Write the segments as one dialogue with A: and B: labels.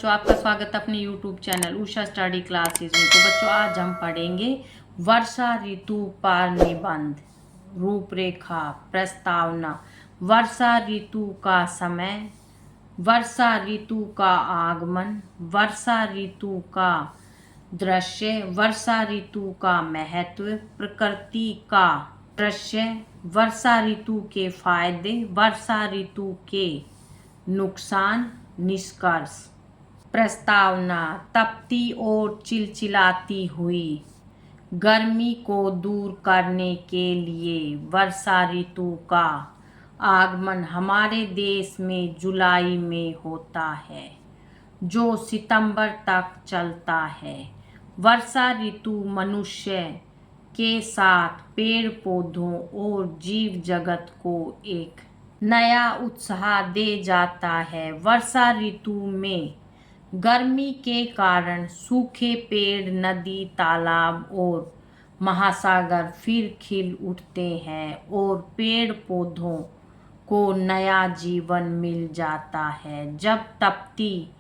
A: बच्चों, आपका स्वागत है अपने YouTube channel Usha study classes में। तो बच्चों, आज हम पढ़ेंगे वर्षा ऋतु पर निबंध, रूपरेखा, प्रस्तावना। वर्षा ऋतु का समय, वर्षा ऋतु का आगमन, वर्षा ऋतु का दृश्य, वर्षा ऋतु का महत्व, प्रकृति का दृश्य, वर्षा ऋतु के फायदे, वर्षा ऋतु के नुकसान, निष्कर्ष। प्रस्तावना। तपती और चिलचिलाती हुई गर्मी को दूर करने के लिए वर्षा ऋतु का आगमन हमारे देश में जुलाई में होता है, जो सितंबर तक चलता है। वर्षा ऋतु मनुष्य के साथ पेड़ पौधों और जीव जगत को एक नया उत्साह दे जाता है। वर्षा ऋतु में गर्मी के कारण सूखे पेड़, नदी, तालाब और महासागर फिर खिल उठते हैं और पेड़ पौधों को नया जीवन मिल जाता है। जब तपती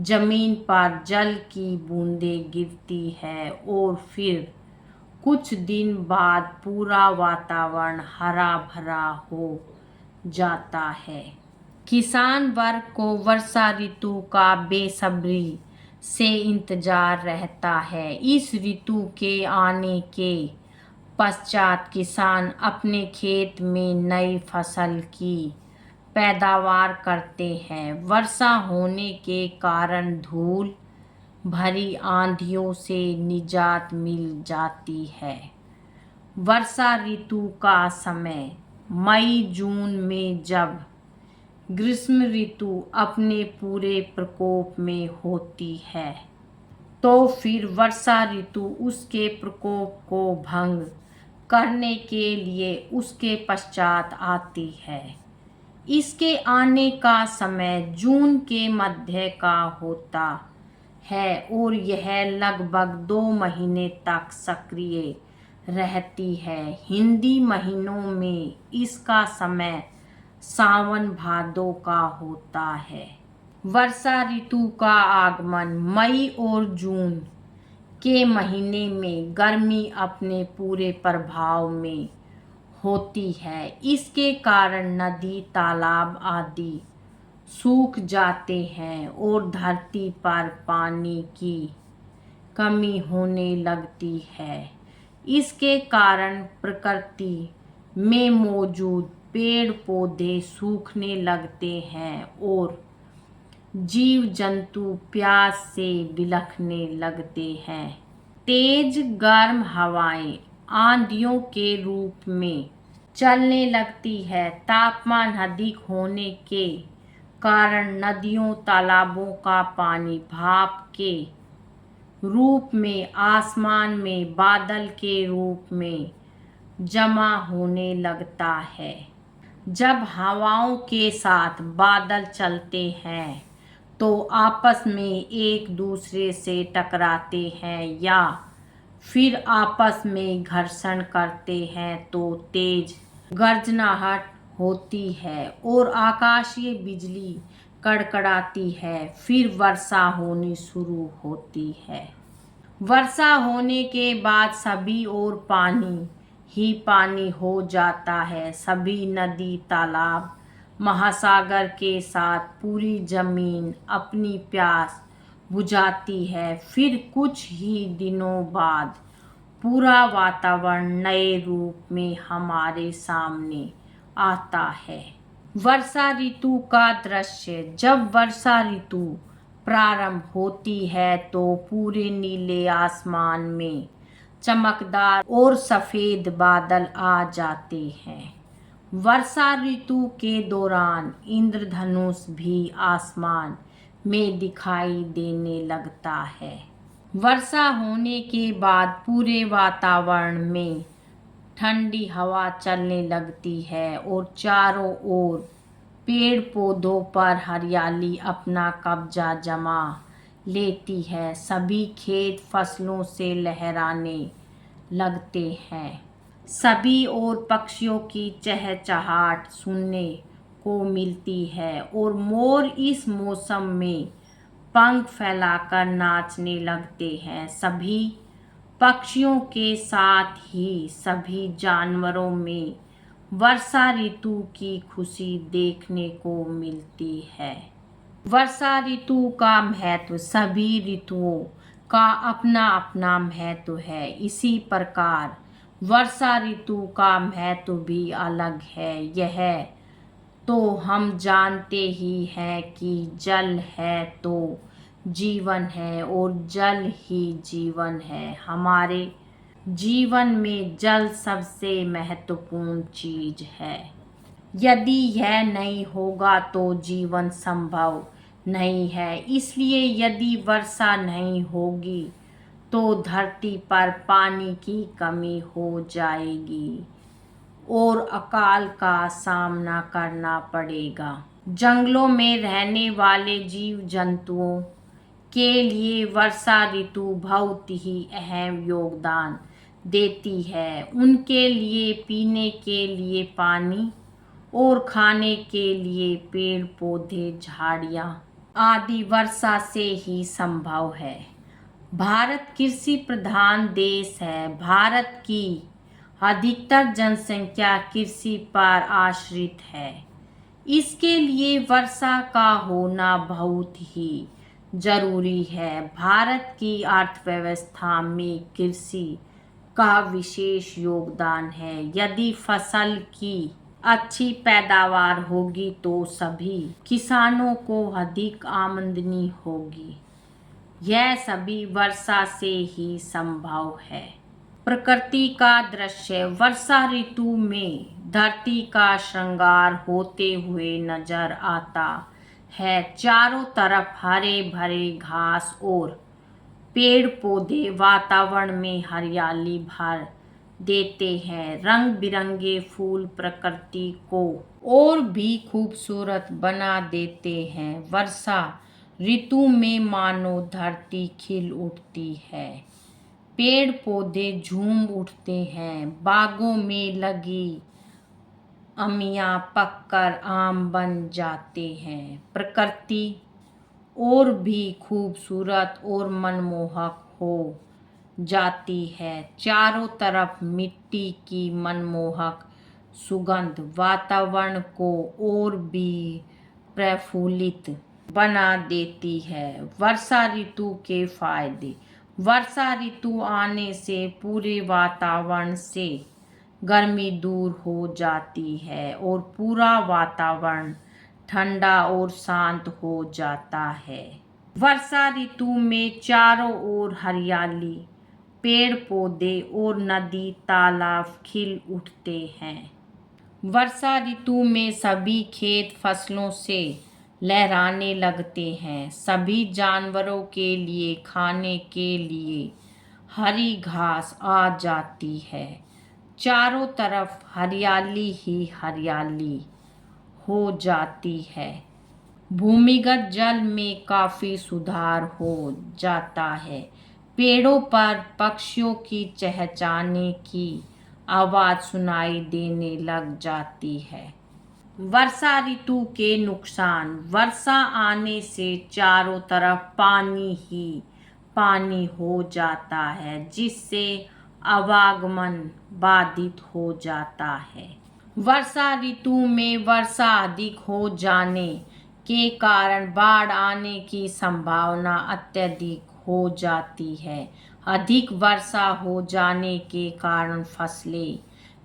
A: जमीन पर जल की बूंदें गिरती है और फिर कुछ दिन बाद पूरा वातावरण हरा भरा हो जाता है। किसान वर्ग को वर्षा ऋतु का बेसब्री से इंतजार रहता है। इस ऋतु के आने के पश्चात किसान अपने खेत में नई फसल की पैदावार करते हैं। वर्षा होने के कारण धूल भरी आंधियों से निजात मिल जाती है। वर्षा ऋतु का समय मई जून में जब ग्रीष्म ऋतु अपने पूरे प्रकोप में होती है, तो फिर वर्षा ऋतु उसके प्रकोप को भंग करने के लिए उसके पश्चात आती है। इसके आने का समय जून के मध्य का होता है और यह लगभग 2 महीने तक सक्रिय रहती है। हिंदी महीनों में इसका समय सावन भादों का होता है। वर्षा ऋतु का आगमन मई और जून के महीने में गर्मी अपने पूरे प्रभाव में होती है। इसके कारण नदी, तालाब आदि सूख जाते हैं और धरती पर पानी की कमी होने लगती है। इसके कारण प्रकृति में मौजूद पेड़ पौधे सूखने लगते हैं और जीव जंतु प्यास से बिलखने लगते हैं। तेज गर्म हवाएं आंधियों के रूप में चलने लगती है। तापमान अधिक होने के कारण नदियों, तालाबों का पानी भाप के रूप में आसमान में बादल के रूप में जमा होने लगता है। जब हवाओं के साथ बादल चलते हैं तो आपस में एक दूसरे से टकराते हैं या फिर आपस में घर्षण करते हैं तो तेज गर्जनाहट होती है और आकाशीय बिजली कड़कड़ाती है। फिर वर्षा होनी शुरू होती है। वर्षा होने के बाद सभी ओर पानी ही पानी हो जाता है। सभी नदी, तालाब, महासागर के साथ पूरी जमीन अपनी प्यास बुझाती है। फिर कुछ ही दिनों बाद पूरा वातावरण नए रूप में हमारे सामने आता है। वर्षा ऋतु का दृश्य। जब वर्षा ऋतु प्रारंभ होती है तो पूरे नीले आसमान में चमकदार और सफ़ेद बादल आ जाते हैं। वर्षा ऋतु के दौरान इंद्रधनुष भी आसमान में दिखाई देने लगता है। वर्षा होने के बाद पूरे वातावरण में ठंडी हवा चलने लगती है और चारों ओर पेड़ पौधों पर हरियाली अपना कब्जा जमा लेती है। सभी खेत फसलों से लहराने लगते हैं। सभी और पक्षियों की चहचहाट सुनने को मिलती है और मोर इस मौसम में पंख फैलाकर नाचने लगते हैं। सभी पक्षियों के साथ ही सभी जानवरों में वर्षा ऋतु की खुशी देखने को मिलती है। वर्षा ऋतु का महत्व, सभी ऋतुओं का अपना अपना महत्व है। इसी प्रकार वर्षा ऋतु का महत्व भी अलग है। यह तो हम जानते ही हैं कि जल है तो जीवन है और जल ही जीवन है। हमारे जीवन में जल सबसे महत्वपूर्ण चीज है। यदि यह नहीं होगा तो जीवन संभव नहीं है। इसलिए यदि वर्षा नहीं होगी तो धरती पर पानी की कमी हो जाएगी और अकाल का सामना करना पड़ेगा। जंगलों में रहने वाले जीव जंतुओं के लिए वर्षा ऋतु बहुत ही अहम योगदान देती है। उनके लिए पीने के लिए पानी और खाने के लिए पेड़ पौधे, झाड़ियाँ आदि वर्षा से ही संभव है। भारत कृषि प्रधान देश है। भारत की अधिकतर जनसंख्या कृषि पर आश्रित है। इसके लिए वर्षा का होना बहुत ही जरूरी है। भारत की अर्थव्यवस्था में कृषि का विशेष योगदान है। यदि फसल की अच्छी पैदावार होगी तो सभी किसानों को अधिक आमदनी होगी। यह सभी वर्षा से ही संभव है। प्रकृति का दृश्य, वर्षा ऋतु में धरती का श्रृंगार होते हुए नजर आता है। चारों तरफ हरे भरे घास और पेड़ पौधे वातावरण में हरियाली भर देते हैं। रंग बिरंगे फूल प्रकृति को और भी खूबसूरत बना देते हैं। वर्षा ऋतु में मानो धरती खिल उठती है, पेड़ पौधे झूम उठते हैं, बागों में लगी अमियाँ पककर आम बन जाते हैं। प्रकृति और भी खूबसूरत और मनमोहक हो जाती है। चारों तरफ मिट्टी की मनमोहक सुगंध वातावरण को और भी प्रफुल्लित बना देती है। वर्षा ऋतु के फायदे, वर्षा ऋतु आने से पूरे वातावरण से गर्मी दूर हो जाती है और पूरा वातावरण ठंडा और शांत हो जाता है। वर्षा ऋतु में चारों ओर हरियाली, पेड़ पौधे और नदी तालाब खिल उठते हैं। वर्षा ऋतु में सभी खेत फसलों से लहराने लगते हैं। सभी जानवरों के लिए खाने के लिए हरी घास आ जाती है। चारों तरफ हरियाली ही हरियाली हो जाती है। भूमिगत जल में काफी सुधार हो जाता है। पेड़ों पर पक्षियों की चहचहाने की आवाज सुनाई देने लग जाती है। वर्षा ऋतु के नुकसान, वर्षा आने से चारों तरफ पानी ही पानी हो जाता है, जिससे आवागमन बाधित हो जाता है। वर्षा ऋतु में वर्षा अधिक हो जाने के कारण बाढ़ आने की संभावना अत्यधिक हो जाती है। अधिक वर्षा हो जाने के कारण फसलें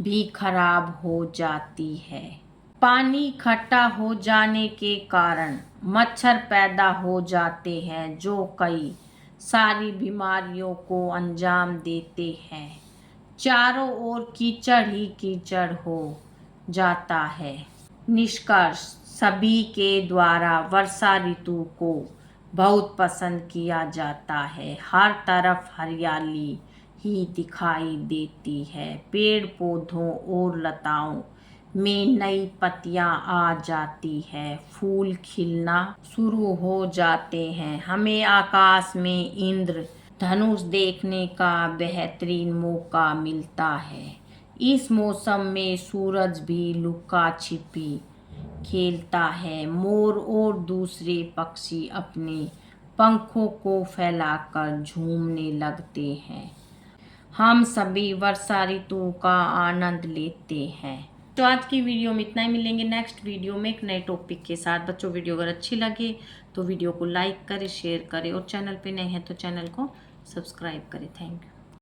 A: भी खराब हो जाती है। पानी इकट्ठा हो जाने के कारण मच्छर पैदा हो जाते हैं, जो कई सारी बीमारियों को अंजाम देते हैं। चारों ओर कीचड़ ही कीचड़ हो जाता है। निष्कर्ष, सभी के द्वारा वर्षा ऋतु को बहुत पसंद किया जाता है। हर तरफ हरियाली ही दिखाई देती है। पेड़ पौधों और लताओं में नई पत्तियां आ जाती है, फूल खिलना शुरू हो जाते हैं। हमें आकाश में इंद्र धनुष देखने का बेहतरीन मौका मिलता है। इस मौसम में सूरज भी लुका छिपी खेलता है। मोर और दूसरे पक्षी अपने पंखों को फैलाकर झूमने लगते हैं। हम सभी वर्षा ऋतु का आनंद लेते हैं। तो आज की वीडियो में इतना ही, मिलेंगे नेक्स्ट वीडियो में एक नए टॉपिक के साथ। बच्चों वीडियो अगर अच्छी लगे तो वीडियो को लाइक करें, शेयर करें और चैनल पे नए हैं तो चैनल को सब्सक्राइब करें। Thank you.